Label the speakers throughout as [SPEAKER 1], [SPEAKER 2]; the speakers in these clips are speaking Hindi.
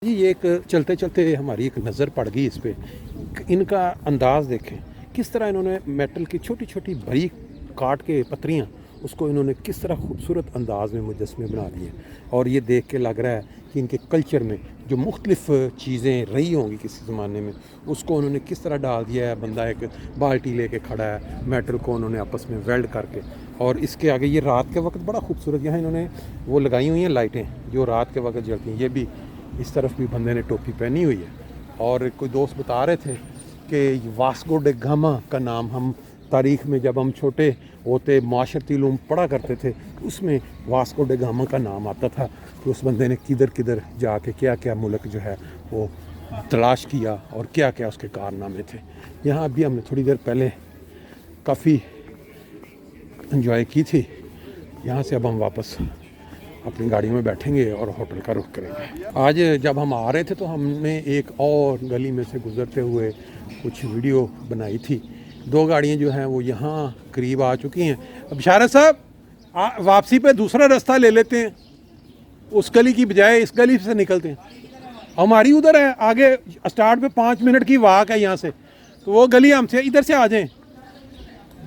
[SPEAKER 1] जी ये एक चलते चलते हमारी एक नज़र पड़ गई इस पे। इनका अंदाज़ देखें, किस तरह इन्होंने मेटल की छोटी छोटी बारीक काट के पत्रियाँ उसको इन्होंने किस तरह खूबसूरत अंदाज़ में मुजस्मे बना दिए। और ये देख के लग रहा है कि इनके कल्चर में जो मुख्तलिफ़ चीज़ें रही होंगी किसी ज़माने में, उसको उन्होंने किस तरह डाल दिया है। बंदा एक बाल्टी लेके खड़ा है, मेटल को उन्होंने आपस में वेल्ड करके, और इसके आगे ये रात के वक्त बड़ा खूबसूरत यहाँ इन्होंने वो लगाई हुई हैं लाइटें जो रात के वक्त जलती हैं। ये भी इस तरफ भी बंदे ने टोपी पहनी हुई है। और कोई दोस्त बता रहे थे कि वास्को डे गामा का नाम हम तारीख़ में जब हम छोटे होते माशरती उलूम पढ़ा करते थे, उसमें वास्को डे गामा का नाम आता था कि उस बंदे ने किधर किधर जाके क्या क्या मुल्क जो है वो तलाश किया और क्या क्या उसके कारनामे थे। यहाँ अभी हमने थोड़ी देर पहले काफ़ी एंजॉय की थी। यहाँ से अब हम वापस अपनी गाड़ी में बैठेंगे और होटल का रुख करेंगे। आज जब हम आ रहे थे तो हमने एक और गली में से गुज़रते हुए कुछ वीडियो बनाई थी। दो गाड़ियाँ जो हैं वो यहाँ करीब आ चुकी हैं। अब बिशारत साहब वापसी पे दूसरा रास्ता ले लेते हैं, उस गली की बजाय इस गली से निकलते हैं। हमारी उधर है आगे स्टार्ट पे 5 मिनट की वाक है यहाँ से, तो वो गली हमसे इधर से आ जाएं।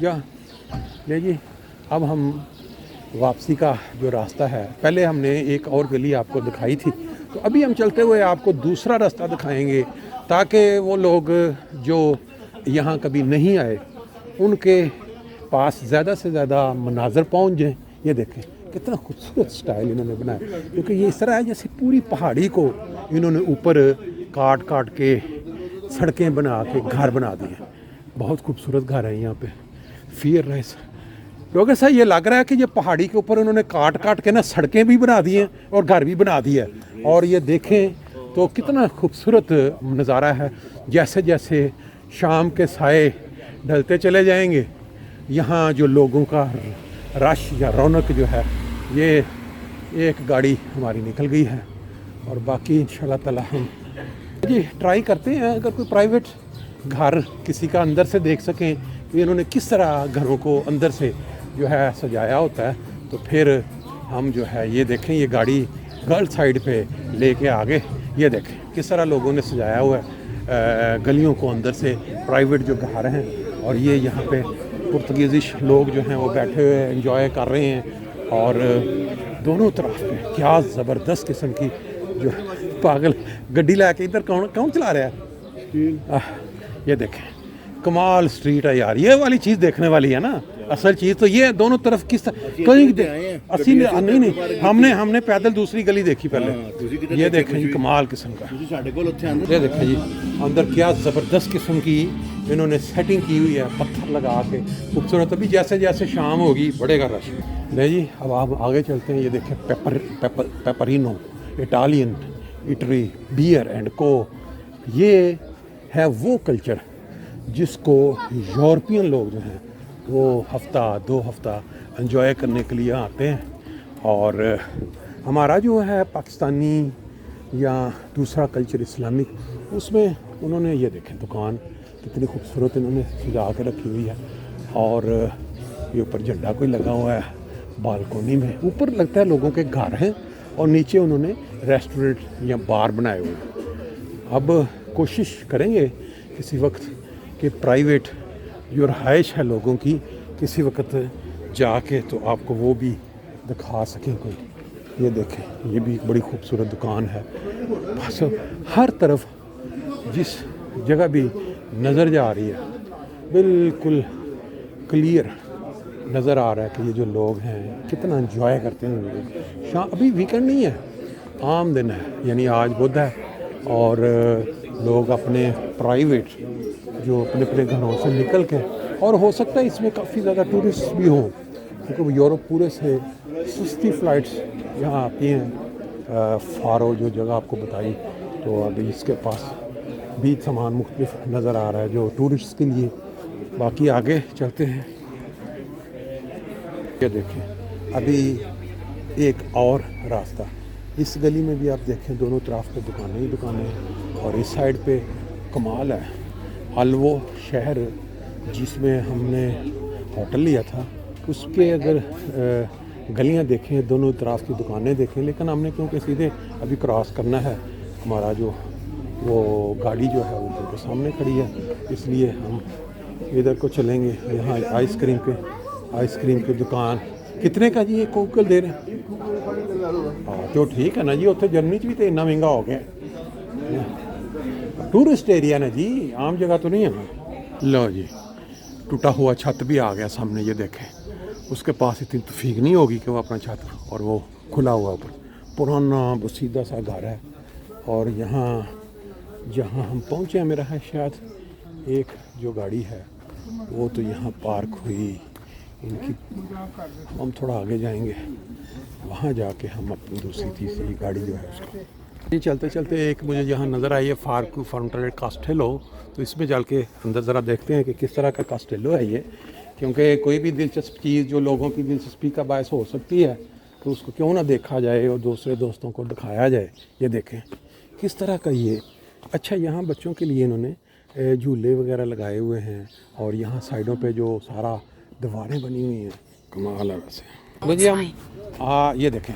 [SPEAKER 1] जा ले जी, अब हम वापसी का जो रास्ता है, पहले हमने एक और गली आपको दिखाई थी, तो अभी हम चलते हुए आपको दूसरा रास्ता दिखाएंगे ताकि वो लोग जो यहाँ कभी नहीं आए उनके पास ज़्यादा से ज़्यादा मनाज़र पहुँच जाएँ। ये देखें कितना खूबसूरत स्टाइल इन्होंने बनाया, क्योंकि ये इस तरह है जैसे पूरी पहाड़ी को इन्होंने ऊपर काट काट के सड़कें बना के घर बना दिए। बहुत खूबसूरत घर है यहाँ पे। फियर राइस डॉक्टर साहब, ये लग रहा है कि ये पहाड़ी के ऊपर उन्होंने काट काट के ना सड़कें भी बना दी हैं और घर भी बना दिया है। और ये देखें तो कितना खूबसूरत नज़ारा है। जैसे जैसे शाम के साए ढलते चले जाएंगे, यहाँ जो लोगों का रश या रौनक जो है, ये एक गाड़ी हमारी निकल गई है और बाकी इंशाल्लाह ताला हम जी ट्राई करते हैं अगर कोई प्राइवेट घर किसी का अंदर से देख सकें कि इन्होंने किस तरह घरों को अंदर से जो है सजाया होता है, तो फिर हम जो है ये देखें। ये गाड़ी गर्ल साइड पे लेके आगे, ये देखें किस तरह लोगों ने सजाया हुआ है गलियों को अंदर से, प्राइवेट जो घर हैं। और ये यहाँ पे पुर्तगीज़िश लोग जो हैं वो बैठे हुए एंजॉय कर रहे हैं। और दोनों तरफ पे क्या ज़बरदस्त किस्म की जो पागल गड्डी ला के इधर कौन चला रहा है। ये देखें कमाल स्ट्रीट है यार, ये वाली चीज़ देखने वाली है ना। असल चीज़ तो ये दोनों तरफ किस कहीं अस्सी नहीं हमने पैदल दूसरी गली देखी पहले। ये देखें जी कमाल किस्म का, ये देखें जी अंदर क्या ज़बरदस्त किस्म की इन्होंने सेटिंग की हुई है, पत्थर लगा के खूबसूरत। अभी जैसे जैसे शाम होगी बढ़ेगा रश। नहीं जी अब आप आगे चलते हैं। ये देखें पेपरिनो इटालियन इटरी बियर एंड को। ये है वो कल्चर जिसको यूरोपियन लोग जो हैं वो हफ्ता 2 हफ्ता एंजॉय करने के लिए आते हैं। और हमारा जो है पाकिस्तानी या दूसरा कल्चर इस्लामिक, उसमें उन्होंने ये देखें दुकान कितनी खूबसूरत इन्होंने सजा के रखी हुई है। और ये ऊपर झंडा कोई लगा हुआ है बालकोनी में, ऊपर लगता है लोगों के घर हैं और नीचे उन्होंने रेस्टोरेंट या बार बनाए हुए हैं। अब कोशिश करेंगे किसी वक्त कि प्राइवेट जो रहाइश है लोगों की किसी वक्त जाके तो आपको वो भी दिखा सकें कोई। ये देखें ये भी एक बड़ी खूबसूरत दुकान है। बस हर तरफ जिस जगह भी नज़र जा रही है बिल्कुल क्लियर नज़र आ रहा है कि ये जो लोग हैं कितना एंजॉय करते हैं। शाम अभी वीकेंड नहीं है, आम दिन है, यानी आज बुध है और लोग अपने प्राइवेट जो अपने अपने घरों से निकल के, और हो सकता है इसमें काफ़ी ज़्यादा टूरिस्ट भी हों क्योंकि यूरोप पूरे से सस्ती फ़्लाइट्स यहाँ आती हैं। फारो जो जगह आपको बताई, तो अभी इसके पास भी सामान मुख्तलिफ नज़र आ रहा है जो टूरिस्ट के लिए। बाकी आगे चलते हैं। ये देखें अभी एक और रास्ता, इस गली में भी आप देखें दोनों तरफ पे दुकानें ही दुकानें हैं। और इस साइड पे कमाल है, अलवो शहर जिसमें हमने होटल लिया था उसके अगर गलियां देखें दोनों तरफ की दुकानें देखें, लेकिन हमने क्योंकि सीधे अभी क्रॉस करना है हमारा जो वो गाड़ी जो है वो बिल्कुल सामने खड़ी है, इसलिए हम इधर को चलेंगे। यहाँ आइसक्रीम की दुकान कितने का जी ये कोकल दे रहे हैं? हाँ तो ठीक है ना जी, उत्थे जर्मनी भी तो इन्ना महंगा हो गया। टूरिस्ट एरिया ना जी, आम जगह तो नहीं है। लो जी, टूटा हुआ छत भी आ गया सामने, ये देखें। उसके पास इतनी तौफीक नहीं होगी कि वो अपना छत, और वो खुला हुआ ऊपर पुराना सीधा सा घर है। और यहाँ जहाँ हम पहुँचे हैं, मेरा है शायद एक जो गाड़ी है वो तो यहाँ पार्क हुई इनकी। हम थोड़ा आगे जाएंगे, वहाँ जाके हम अपनी दूसरी तीसरी गाड़ी जो है उसको। चलते चलते एक मुझे यहाँ नज़र आई है फार्कू फॉन्टेन कास्टेलो, तो इसमें चल के अंदर ज़रा देखते हैं कि किस तरह का कास्टेलो है ये। क्योंकि कोई भी दिलचस्प चीज़ जो लोगों की दिलचस्पी का बायस हो सकती है, तो उसको क्यों ना देखा जाए और दूसरे दोस्तों को दिखाया जाए। ये देखें किस तरह का ये। अच्छा, यहाँ बच्चों के लिए इन्होंने झूले वगैरह लगाए हुए हैं, और यहाँ साइडों पे जो सारा दीवारें बनी हुई हैं, कमाल है वैसे। जी हम ये देखें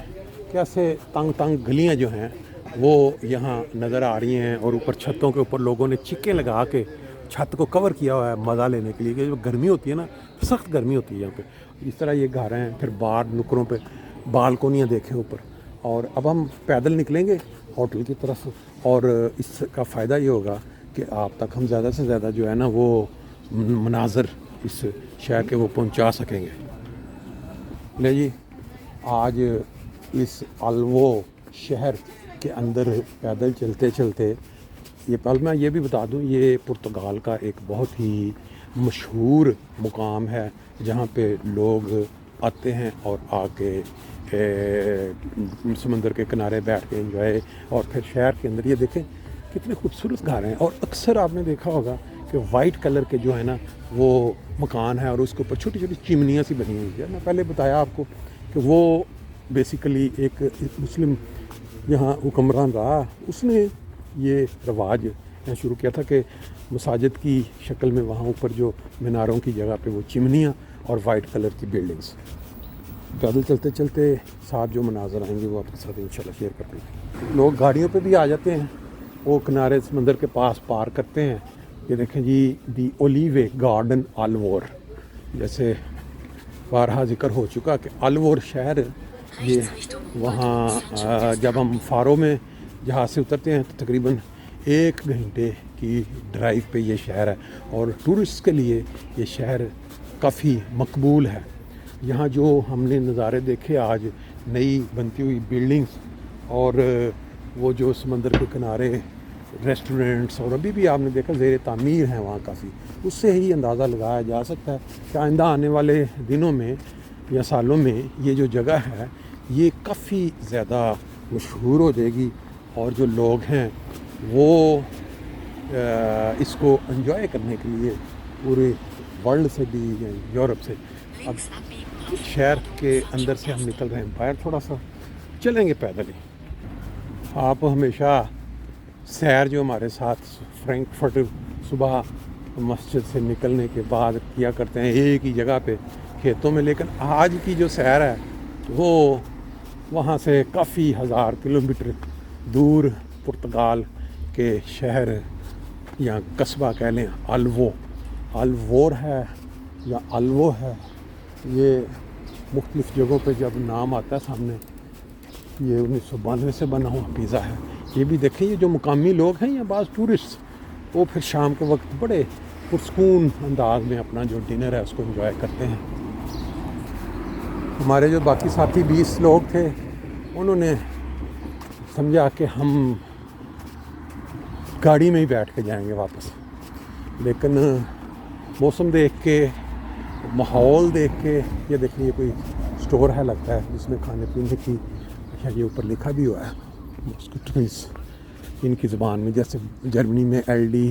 [SPEAKER 1] कैसे तंग तंग गलियाँ जो हैं वो यहाँ नज़र आ रही हैं, और ऊपर छतों के ऊपर लोगों ने चिक्के लगा के छत को कवर किया हुआ है मज़ा लेने के लिए, कि जो गर्मी होती है ना, सख्त गर्मी होती है यहाँ पे। इस तरह ये घर हैं, फिर बाहर नुकरों पे बालकोनियाँ देखें ऊपर। और अब हम पैदल निकलेंगे होटल की तरफ, और इसका फ़ायदा ये होगा कि आप तक हम ज़्यादा से ज़्यादा जो है ना वो मनाज़र इस शहर के वो पहुंचा सकेंगे। ले जी, आज इस अल्वो शहर के अंदर पैदल चलते चलते, ये पल मैं ये भी बता दूं, ये पुर्तगाल का एक बहुत ही मशहूर मुकाम है जहाँ पे लोग आते हैं और आके समंदर के किनारे बैठ के एंजॉय। और फिर शहर के अंदर ये देखें कितने खूबसूरत घर हैं, और अक्सर आपने देखा होगा कि वाइट कलर के जो है ना वो मकान है, और उसके ऊपर छोटी छोटी चिमनियाँ सी बनी हुई है। मैं पहले बताया आपको कि वो बेसिकली एक मुस्लिम यहाँ हुक्मरान रहा, उसने ये रवाज शुरू किया था कि मसाजिद की शक्ल में वहाँ ऊपर जो मीनारों की जगह पे वो चिमनियाँ और वाइट कलर की बिल्डिंग्स। पैदल चलते चलते साथ जो मनाज़र आएंगे वो आपके साथ इंशाल्लाह शेयर करते हैं। लोग गाड़ियों पे भी आ जाते हैं, वो किनारे समंदर के पास पार्क करते हैं। ये देखें जी, दी ओलिवे गार्डन अल्वोर, जैसे बारहा जिक्र हो चुका कि अल्वोर शहर ये वहाँ जब हम फारो में जहाज़ से उतरते हैं तो तकरीबन 1 घंटे की ड्राइव पे ये शहर है, और टूरिस्ट के लिए ये शहर काफ़ी मकबूल है। यहाँ जो हमने नज़ारे देखे आज, नई बनती हुई बिल्डिंग्स और वो जो समंदर के किनारे रेस्टोरेंट्स, और अभी भी आपने देखा ज़ेर तामीर हैं वहाँ काफ़ी, उससे ही अंदाज़ा लगाया जा सकता है कि आइंदा आने वाले दिनों में या सालों में ये जो जगह है ये काफ़ी ज़्यादा मशहूर हो जाएगी, और जो लोग हैं वो इसको एंजॉय करने के लिए पूरे वर्ल्ड से भी, यूरोप से। अब शहर के अंदर से हम निकल रहे हैं बाहर, थोड़ा सा चलेंगे पैदल ही। आप हमेशा सैर जो हमारे साथ फ्रैंकफर्ट सुबह मस्जिद से निकलने के बाद किया करते हैं एक ही जगह पे खेतों में, लेकिन आज की जो सैर है वो वहाँ से काफ़ी हज़ार किलोमीटर दूर पुर्तगाल के शहर या कस्बा कह लें अल्वोर है या अल्वो है। ये मुख्तलिफ़ जगहों पे जब नाम आता है सामने, ये 1992 से बना हुआ पिज़्ज़ा है। ये भी देखें, ये जो मुकामी लोग हैं या बाज़ टूरिस्ट, वो फिर शाम के वक्त बड़े पुरसकून अंदाज में अपना जो डिनर है उसको एंजॉय करते हैं। हमारे जो बाकी साथी 20 लोग थे, उन्होंने समझा कि हम गाड़ी में ही बैठ के जाएंगे वापस, लेकिन मौसम देख के, माहौल देख के, ये देखिए ये कोई स्टोर है लगता है जिसमें खाने पीने की, अच्छा ये ऊपर लिखा भी हुआ है मॉस्किटोस इनकी ज़बान में, जैसे जर्मनी में एलडी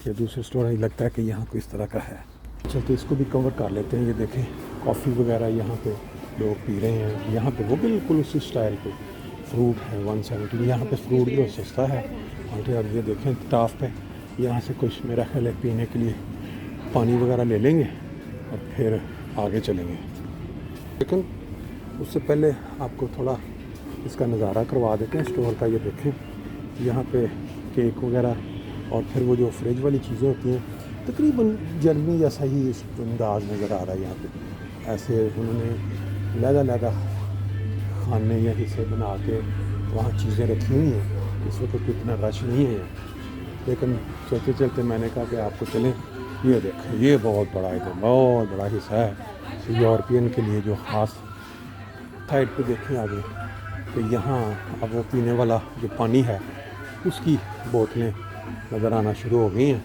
[SPEAKER 1] या दूसरे स्टोर है, लगता है कि यहाँ कोई इस तरह का है। चलते इसको भी कवर कर लेते हैं। ये देखें कॉफ़ी वगैरह यहाँ पे लोग पी रहे हैं। यहाँ पे वो बिल्कुल उसी स्टाइल पे फ्रूट है 170, यहाँ पे फ्रूट जो सस्ता है। और अब ये देखें टाफ पे, यहाँ से कुछ मेरा ख्याल है पीने के लिए पानी वगैरह ले लेंगे और फिर आगे चलेंगे। लेकिन उससे पहले आपको थोड़ा इसका नज़ारा करवा देते हैं स्टोर का। ये देखें यहाँ पे केक वगैरह और फिर वो जो फ्रिज वाली चीज़ें होती हैं, तकरीबन जर्मनी जैसा ही अंदाज़ नज़र आ रहा है यहाँ पे। ऐसे उन्होंने लहदा खाने या हिस्से बना के वहाँ चीज़ें रखी हुई हैं। इस वक्त तो इतना रश नहीं है, लेकिन चलते चलते मैंने कहा कि आपको चलें। ये देखें, ये बहुत बड़ा बहुत बड़ा हिस्सा है यूरोपियन के लिए जो ख़ास। साइड पे देखें आगे तो यहाँ अब वो पीने वाला जो पानी है उसकी बोतलें नज़र आना शुरू हो गई हैं।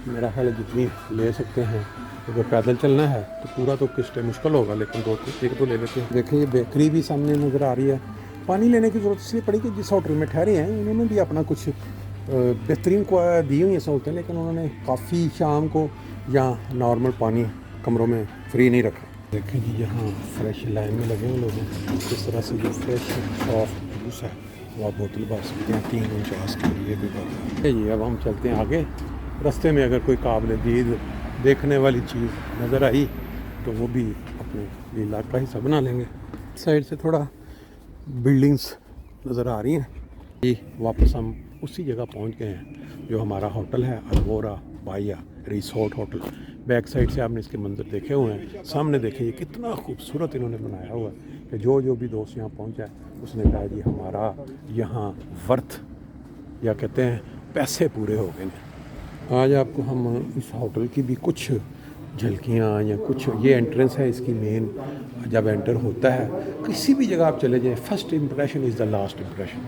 [SPEAKER 1] मेरा ख्याल है जितनी ले सकते हैं, अगर पैदल चलना है तो पूरा तो किस्टे मुश्किल होगा, लेकिन दो एक तो ले लेते हैं। देखें ये बेकरी भी सामने नज़र आ रही है। पानी लेने की ज़रूरत इसलिए पड़ी कि जिस होटल में ठहरे हैं उन्होंने भी अपना कुछ बेहतरीन को दी हुई हैं सहूलतें, लेकिन उन्होंने काफ़ी शाम को या नॉर्मल पानी कमरों में फ्री नहीं रखा। देखें जी यहाँ फ्रेश लाइन में लगे हुए लोग हैं। इस तरह से जो फ्रेश सॉफ्ट जूस है वो आप बोतल भर सकते हैं 349 के लिए कोई बात है जी। अब हम चलते हैं आगे। रास्ते में अगर कोई काबिल दीद देखने वाली चीज़ नज़र आई तो वो भी अपने इलाके का हिस्सा बना लेंगे। साइड से थोड़ा बिल्डिंग्स नज़र आ रही हैं जी। वापस हम उसी जगह पहुंच गए हैं जो हमारा होटल है, अल्मोरा बाया रिसोर्ट होटल। बैक साइड से आपने इसके मंजर देखे हुए हैं। सामने देखे ये कितना खूबसूरत इन्होंने बनाया हुआ है कि जो भी दोस्त यहाँ पहुँचा है उसने कहा जी हमारा यहाँ वर्थ या कहते हैं पैसे पूरे हो गए हैं। आज आपको हम इस होटल की भी कुछ झलकियाँ या कुछ, ये एंट्रेंस है इसकी मेन। जब एंटर होता है किसी भी जगह आप चले जाएं, first impression is the last impression.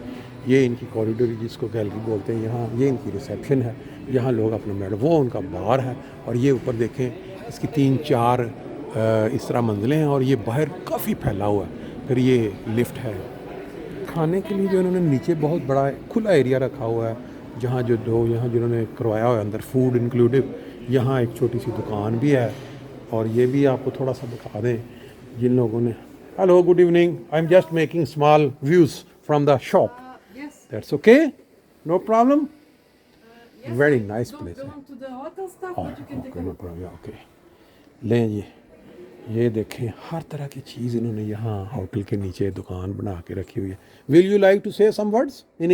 [SPEAKER 1] ये इनकी कॉरिडोर जिसको गैलरी बोलते हैं, यहाँ ये इनकी रिसेप्शन है। यहाँ लोग अपना मैडम, वो उनका बार है। और ये ऊपर देखें इसकी 3-4 इस तरह मंजिलें हैं और ये बाहर काफ़ी फैला हुआ है। फिर ये लिफ्ट है। खाने के लिए जो इन्होंने नीचे बहुत बड़ा खुला एरिया रखा हुआ है, जहाँ यहाँ जिन्होंने करवाया हुआ है अंदर फूड इंक्लूडिव। यहाँ एक छोटी सी दुकान भी है। और ये भी आपको थोड़ा सा बता दें जिन लोगों ने, hello good evening, I am just making small views from the shop. That's okay? No problem?
[SPEAKER 2] Yes,
[SPEAKER 1] Very
[SPEAKER 2] I
[SPEAKER 1] nice
[SPEAKER 2] don't
[SPEAKER 1] place.
[SPEAKER 2] belong to the hotel staff,
[SPEAKER 1] Oh,
[SPEAKER 2] but you can take
[SPEAKER 1] okay,
[SPEAKER 2] a
[SPEAKER 1] no
[SPEAKER 2] look.
[SPEAKER 1] problem. Yeah, okay. लें ये देखें हर तरह की चीज़ इन्होंने यहाँ होटल के नीचे दुकान बना के रखी हुई है। Will you like to say some words in